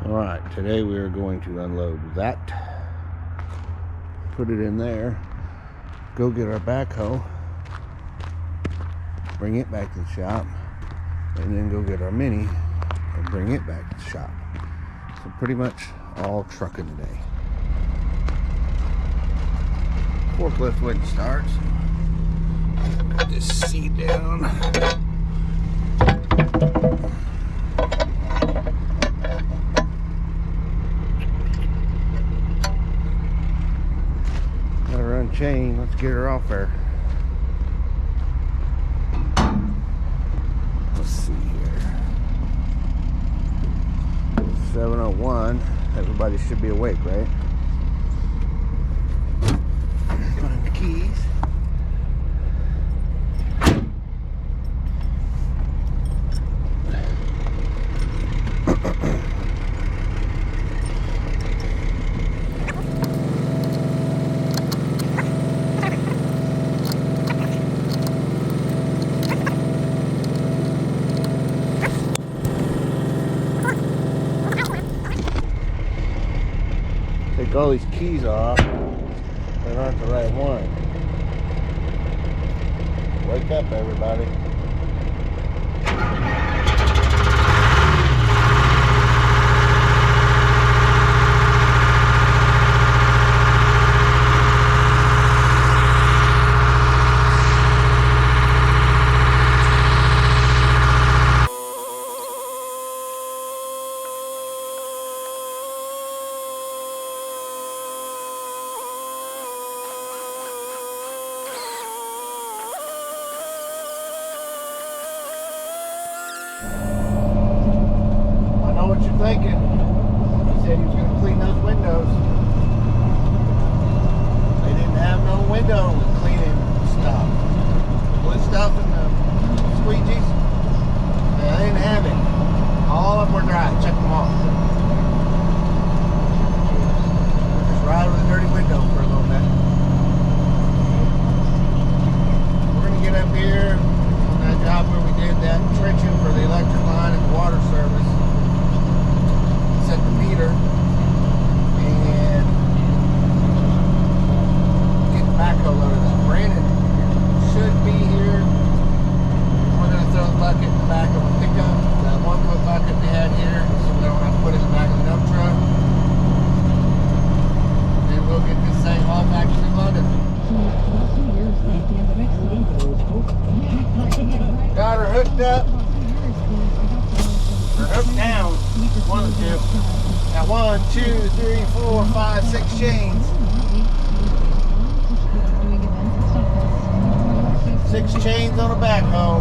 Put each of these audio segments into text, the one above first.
Alright, today we are going to unload that, put it in there, go get our backhoe, bring it back to the shop, and then go get our mini and bring it back to the shop. So pretty much all trucking today. Forklift wouldn't start, so put this seat down. Gotta run chain. Let's get her off there. Let's see here. 7:01. Everybody should be awake, right? Find the keys. Take all these keys off that aren't the right one. Wake up, everybody. I know what you're thinking. He said he was going to clean those windows. They didn't have no window cleaning stuff. The blue stuff and the squeegees, they didn't have it. All of them were dry. Check them off. Just ride with a dirty window for a little bit. We're going to get up here on that job where we did that trenching for the electric line and the water service. Set the meter and get the backhoe loaded up. Brandon should be here. We're going to throw the bucket in the back of a pickup, that 1-foot bucket they had here, so we don't have to put it in the back of the dump truck. Then we'll get this thing all actually loaded. Got her hooked up. Or hooked down. One of the two. Now 1, 2, 3, 4, 5, 6 chains. 6 chains on a backhoe.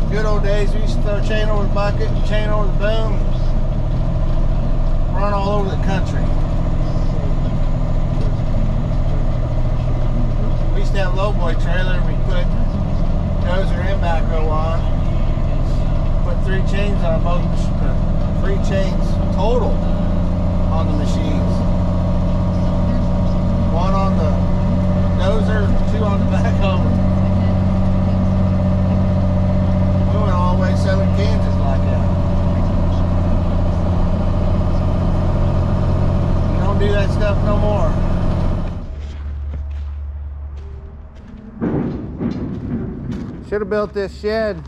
Good old days, we used to throw a chain over the bucket, chain over the boom. Run all over the country. We used to have a lowboy trailer, we put dozer and backhoe on. Put 3 chains on both, 3 chains total on the machines. 1 on the dozer, 2 on the backhoe. We went all the way to southern Kansas like that. You don't do that stuff no more. Should have built this shed.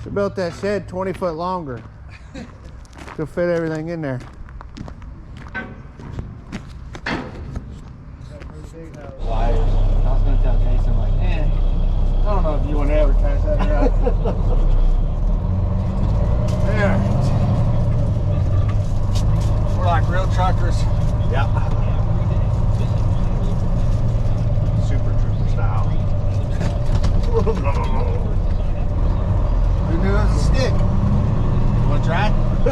Should built that shed 20 foot longer. Could fit everything in there. Why? I was going to tell Jason, like, I don't know if you want to advertise that or not. Alright. We're like real truckers. yeah. Super trooper style. Who knew it was a stick? You want to try it? I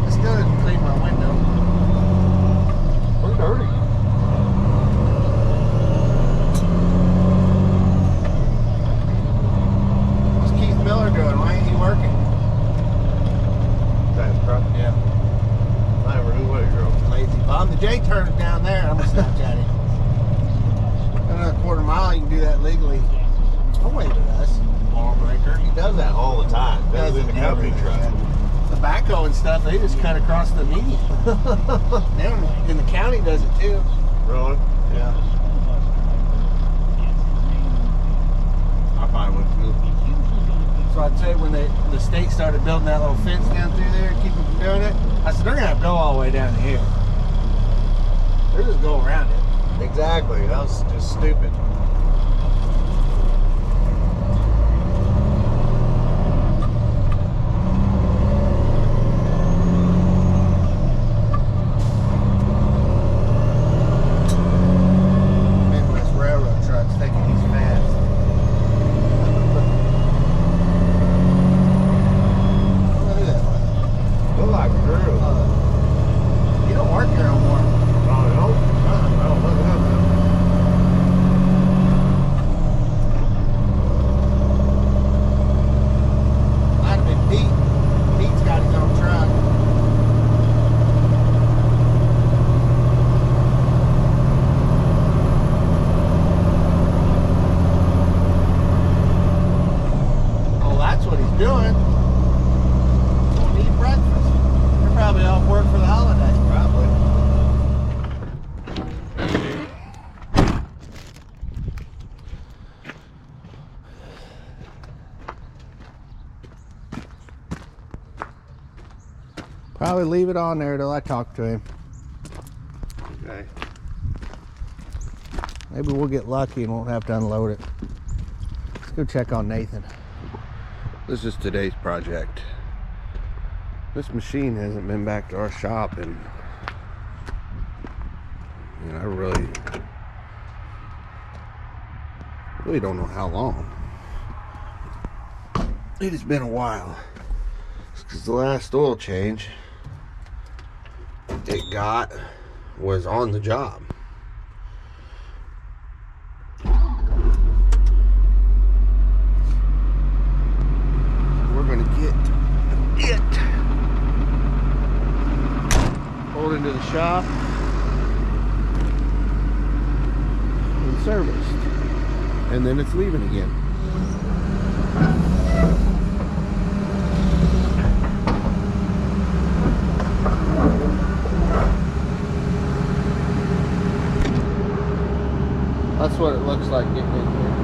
still didn't clean my window. We're dirty. What's Keith Miller doing? Why ain't he working? That's truck? Yeah. I never knew what it drove. Lazy bum. The J turn is down there. I'm going to Snapchat it. Another quarter mile, you can do that legally. I'll wave at us. Ball breaker. He does that all the time. Does it in the company truck. The backhoe and stuff, they just cut across the median. In the county does it too. Really? Yeah. I find one too. So I'd say when the state started building that little fence down through there, keep them from doing it, I said they're gonna have to go all the way down to here. They're just go around it. Exactly. That was just stupid. Midwest Railroad trucks thinking he's fast. Look at that. Look like Drew. You don't work here no more. Oh, no? Oh, look at him. Might have been Pete. Pete's got his own truck. Oh, that's what he's doing. Going to eat breakfast. You're probably off work for the holiday. Probably. Probably leave it on there till I talk to him. Okay. Maybe we'll get lucky and won't have to unload it. Let's go check on Nathan. This is today's project. This machine hasn't been back to our shop and I really don't know how long. It has been a while. Because the last oil change it got was on the job. We're gonna get it pulled into the shop and serviced, and then it's leaving again. That's what it looks like getting in here.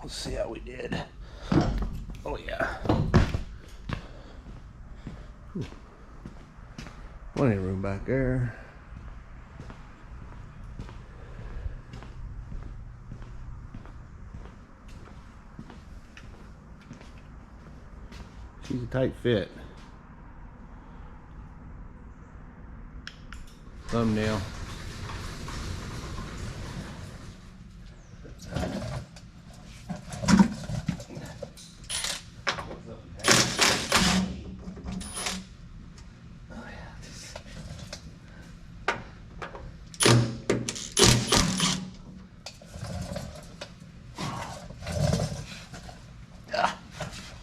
Let's see how we did. Oh yeah. Whew. Plenty of room back there. She's a tight fit. Thumbnail.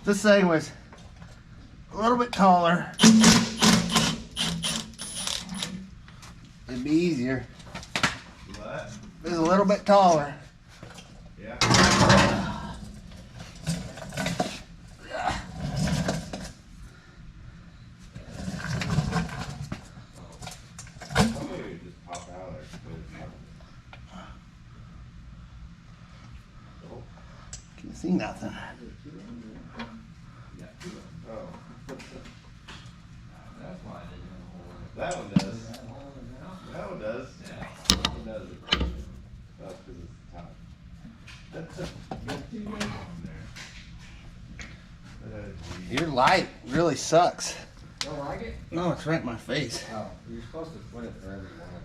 This thing was a little bit taller. It'd be easier. What? It's a little bit taller. Yeah. Just pop out there. Can't see nothing. Oh. That one does. That one does. Yeah. That one does it. That's because it's top. Your light really sucks. Don't like it? No, it's right in my face. Oh, you're supposed to put it wherever you want it.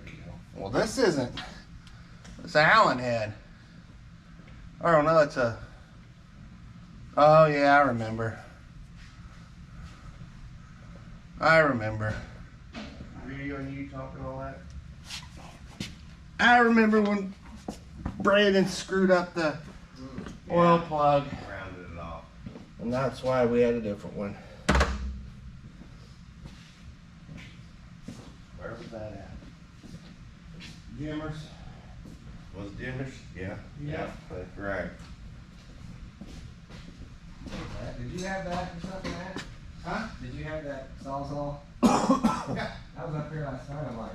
There you go. Well, this isn't. It's an Allen head. I don't know, it's a... Oh, yeah, I remember. I remember. Video on you talking all that? I remember when Brandon screwed up the oil plug. Rounded it off. And that's why we had a different one. was that at? Jimmers. Was it Jimmer's? Yeah. Yeah. That's right. Did you have that or something, Matt? Huh? Did you have that Sawzall? Yeah. I was up here last night, I'm like,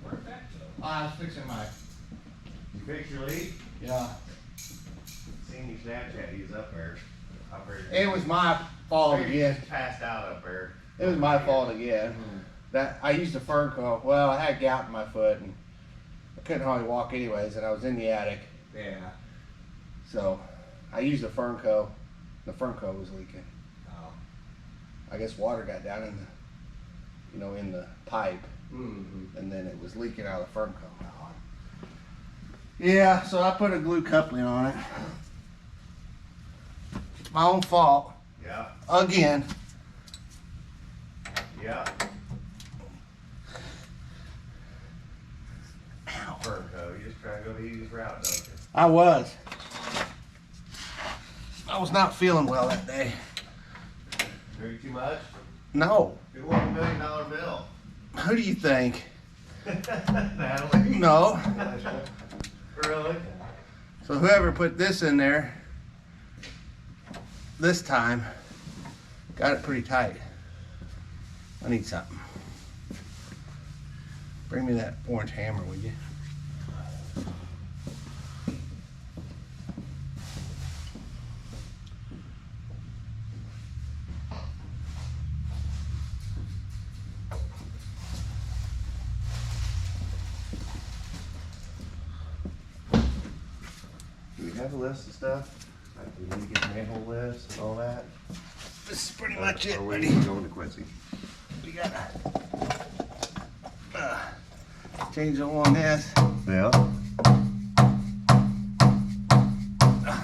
where'd that go? I was fixing my. You fix your leak? Yeah. Seen you Snapchat, he's up there. It was my fault again. Passed out up there. It was my fault again. That I used a fern coil. Well, I had gout in my foot and I couldn't hardly walk anyways, and I was in the attic. Yeah. So I used a fern coil. The fern coil was leaking. Oh. I guess water got down in the, in the pipe, Mm-hmm. and then it was leaking out of the fern coil. Yeah, so I put a glue coupling on it. My own fault. Yeah. Again. Yeah. Fernco, you just try to go the easiest route, don't you? I was. I was not feeling well that day. Drink too much? No. It was $1 million bill. Who do you think? Natalie? No. Really? So whoever put this in there this time got it pretty tight. I need something. Bring me that orange hammer, will you? Do we have a list of stuff? Like, we need to get manhole lists and all that? This is pretty much it, Or we buddy. need to go to Quincy? We gotta change the oil on this. Yeah.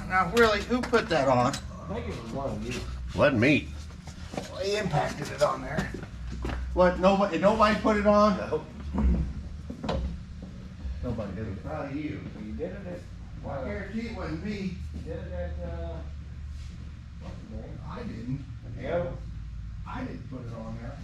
Now, really, who put that on? I think it was one of you. Wasn't me. Well, they impacted it on there. What? Nobody put it on? No. Nobody did it. Probably you. You did it at, I guarantee it wasn't me. you did it at, what's the name? I didn't. Yeah. I didn't put it on there.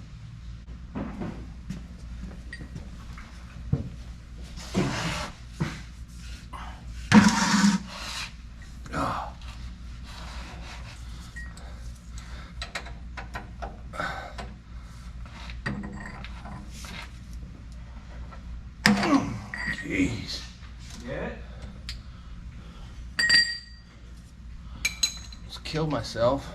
Oh. Jeez. Get it? Just killed myself.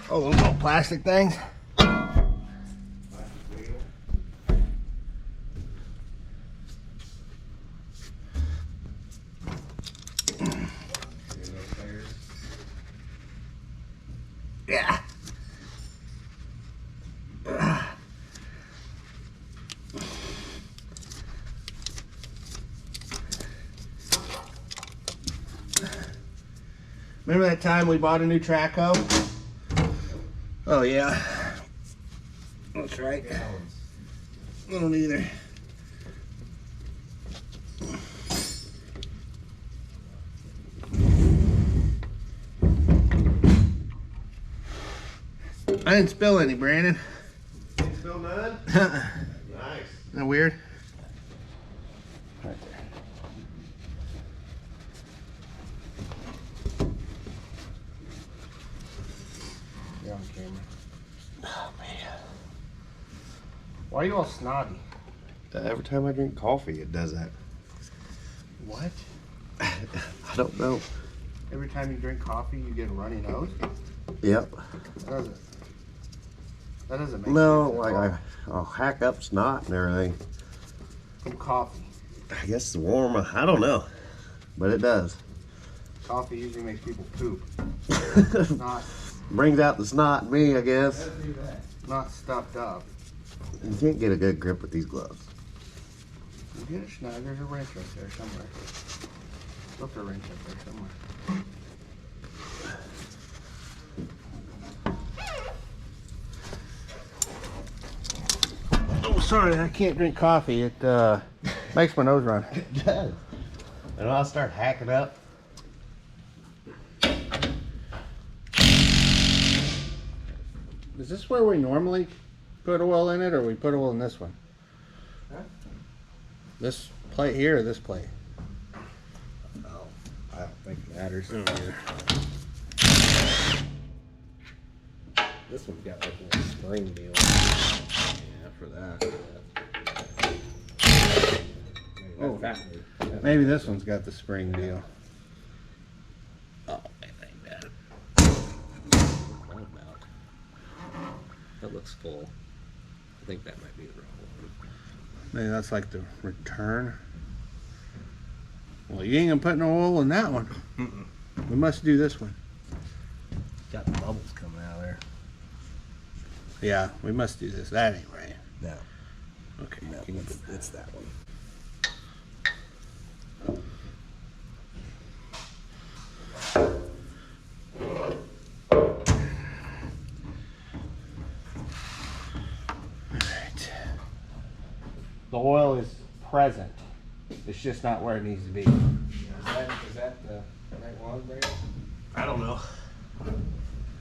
Oh, those little plastic things. Yeah. Remember that time we bought a new track hoe? Oh yeah. That's right. I don't either. I didn't spill any, Brandon. Ain't still none? Isn't Nice. that weird? Right there. You're on camera. Oh man. Why are you all snotty? Every time I drink coffee, it does that. What? I don't know. Every time you drink coffee, you get a runny nose? Yep. That doesn't make No, sense. like I'll hack up snot and everything. From coffee. I guess it's warm. I don't know, but it does. Coffee usually makes people poop. Not Brings out the snot in me, I guess. Let's do that. not stuffed up. You can't get a good grip with these gloves. You get a snug. There's a wrench right there somewhere. Look, a wrench up there somewhere. Oh, sorry, I can't drink coffee. It Makes my nose run. It does. And I'll start hacking up. Is this where we normally put oil in it, or we put oil in this one? Huh? This plate here, or this plate? Oh, I don't think it matters. This one's got like a little spring deal. Yeah, for that. Oh, Maybe this one's got the spring deal. Oh, I think that. That looks full. I think that might be the wrong one. Maybe that's like the return. Well, you ain't gonna put no oil in that one. We must do this one. Got bubbles coming out of there. Yeah, we must do this. That ain't right. No, Okay. no, Can you put it's that one. Alright. The oil is present. It's just not where it needs to be. Is that the right one, Brandon? I don't know. I think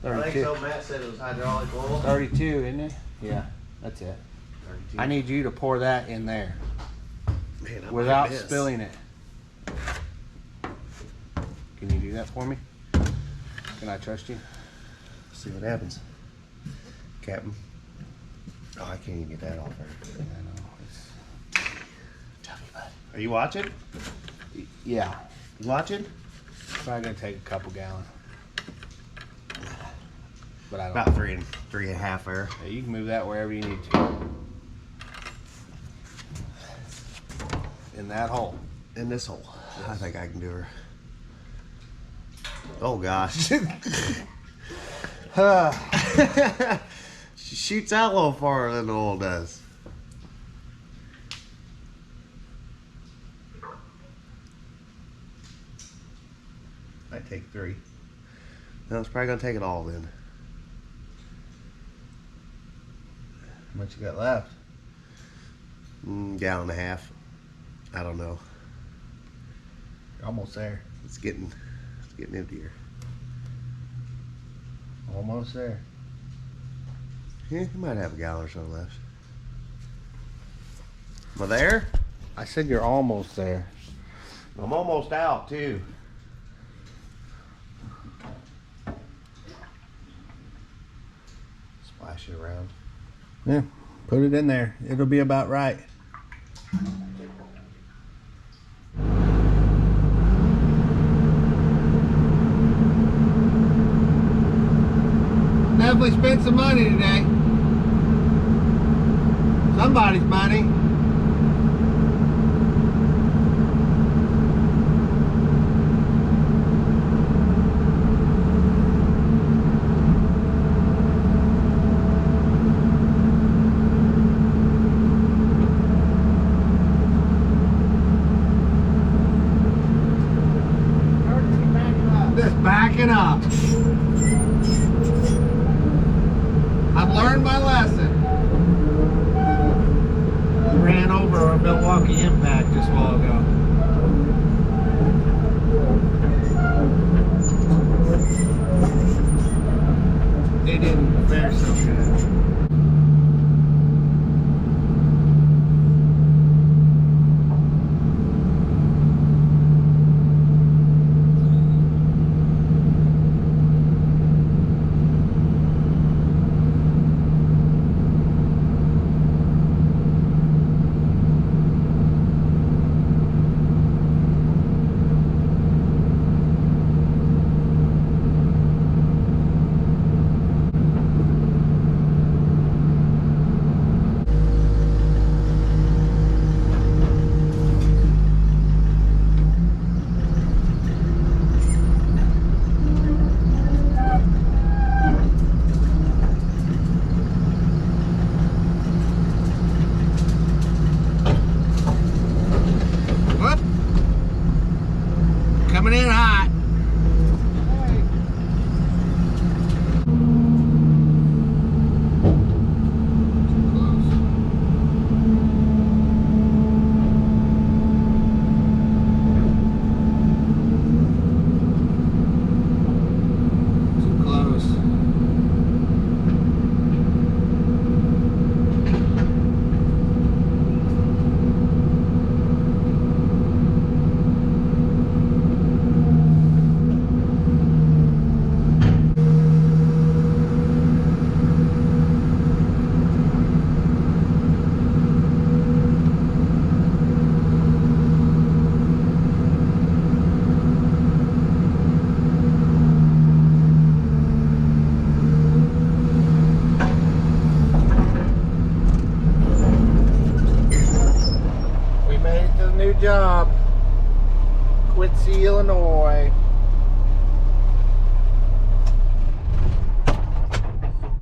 32. so. Matt said it was hydraulic oil. 32, isn't it? Yeah, that's it. 32. I need you to pour that in there Man, I might without miss. spilling it. Can you do that for me? Can I trust you? See what happens. Captain. Oh, I can't even get that off there. I know. Tell me about it. Are you watching? Yeah. You watching? Probably gonna take a couple gallons. But I don't. About three and a half there. Yeah, you can move that wherever you need to. In that hole. In this hole. I think I can do her. Oh gosh. She shoots out a little farther than the oil does. Might take 3. No, it's probably gonna take it all then. How much you got left? Gallon and a half. I don't know. You're almost there. It's getting emptier. Almost there. Yeah, you might have a gallon or so left. Am I there? I said you're almost there. I'm almost out too. Splash it around. Yeah, put it in there. It'll be about right. Definitely spent some money today. Somebody's money. Just backing up. I've learned my lesson. Ran over a Milwaukee Impact just a while ago. It didn't fare so good. Illinois.